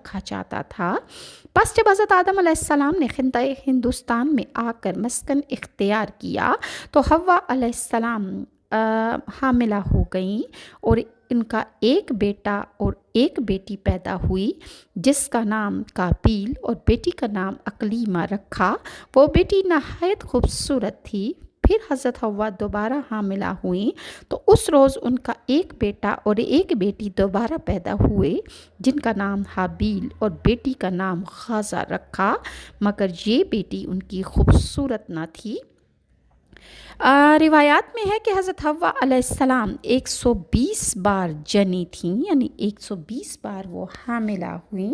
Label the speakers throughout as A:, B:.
A: رکھا جاتا تھا۔ بس جب حضرت آدم علیہ السلام نے خطۂ ہندوستان میں آ کر مسکن اختیار کیا تو حوا علیہ السلام حاملہ ہو گئیں اور ان کا ایک بیٹا اور ایک بیٹی پیدا ہوئی، جس کا نام قابیل اور بیٹی کا نام اقلیمہ رکھا۔ وہ بیٹی نہایت خوبصورت تھی۔ پھر حضرت حوا دوبارہ حاملہ ہوئیں تو اس روز ان کا ایک بیٹا اور ایک بیٹی دوبارہ پیدا ہوئے، جن کا نام حابیل اور بیٹی کا نام غازہ رکھا، مگر یہ بیٹی ان کی خوبصورت نہ تھی۔ روایات میں ہے کہ حضرت حوا علیہ السلام 120 بار جنی تھیں، یعنی 120 بار وہ حاملہ ہوئیں۔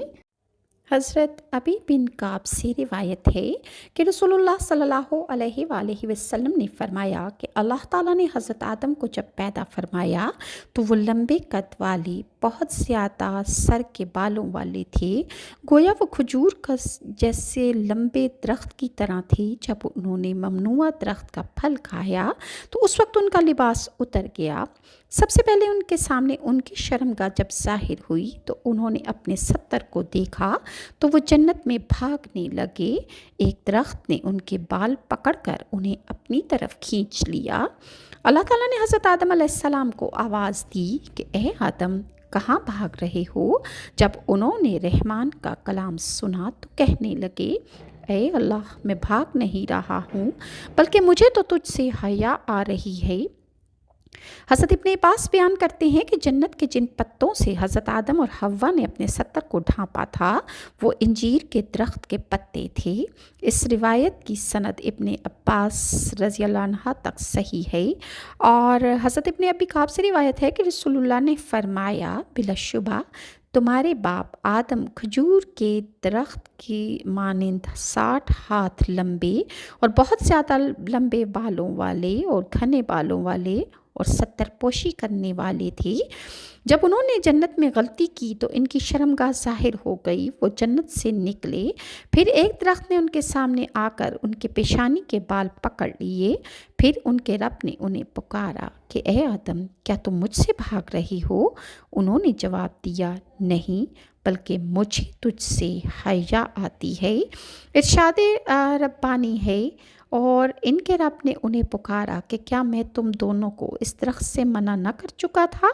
A: حضرت ابی بن کعب سے روایت ہے کہ رسول اللہ صلی اللہ علیہ وآلہ وسلم نے فرمایا کہ اللہ تعالیٰ نے حضرت آدم کو جب پیدا فرمایا تو وہ لمبے قد والے، بہت زیادہ سر کے بالوں والے تھے، گویا وہ کھجور کا جیسے لمبے درخت کی طرح تھے۔ جب انہوں نے ممنوع درخت کا پھل کھایا تو اس وقت ان کا لباس اتر گیا۔ سب سے پہلے ان کے سامنے ان کی شرمگاہ جب ظاہر ہوئی تو انہوں نے اپنے ستر کو دیکھا تو وہ جنت میں بھاگنے لگے۔ ایک درخت نے ان کے بال پکڑ کر انہیں اپنی طرف کھینچ لیا۔ اللہ تعالیٰ نے حضرت آدم علیہ السلام کو آواز دی کہ اے آدم، کہاں بھاگ رہے ہو؟ جب انہوں نے رحمان کا کلام سنا تو کہنے لگے، اے اللہ، میں بھاگ نہیں رہا ہوں، بلکہ مجھے تو تجھ سے حیا آ رہی ہے۔ حضرت ابن عباس بیان کرتے ہیں کہ جنت کے جن پتوں سے حضرت آدم اور حوا نے اپنے ستر کو ڈھانپا تھا وہ انجیر کے درخت کے پتے تھے۔ اس روایت کی سند ابن عباس رضی اللہ عنہ تک صحیح ہے، اور حضرت ابن ابی کعب سے روایت ہے کہ رسول اللہ نے فرمایا، بلا شبہ تمہارے باپ آدم کھجور کے درخت کی مانند 60 ہاتھ لمبے اور بہت زیادہ لمبے بالوں والے اور گھنے بالوں والے اور 70 پوشی کرنے والے تھے۔ جب انہوں نے جنت میں غلطی کی تو ان کی شرمگاہ ظاہر ہو گئی، وہ جنت سے نکلے۔ پھر ایک درخت نے ان کے سامنے آ کر ان کے پیشانی کے بال پکڑ لیے۔ پھر ان کے رب نے انہیں پکارا کہ اے آدم، کیا تم مجھ سے بھاگ رہی ہو؟ انہوں نے جواب دیا، نہیں، بلکہ مجھے تجھ سے حیا آتی ہے۔ ارشاد ربانی ہے، اور ان کے رب نے انہیں پکارا کہ کیا میں تم دونوں کو اس درخت سے منع نہ کر چکا تھا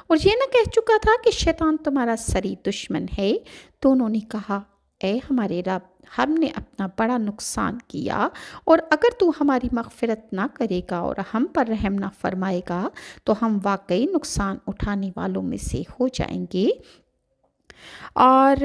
A: اور یہ نہ کہہ چکا تھا کہ شیطان تمہارا سری دشمن ہے؟ تو انہوں نے کہا، اے ہمارے رب، ہم نے اپنا بڑا نقصان کیا، اور اگر تو ہماری مغفرت نہ کرے گا اور ہم پر رحم نہ فرمائے گا تو ہم واقعی نقصان اٹھانے والوں میں سے ہو جائیں گے۔ اور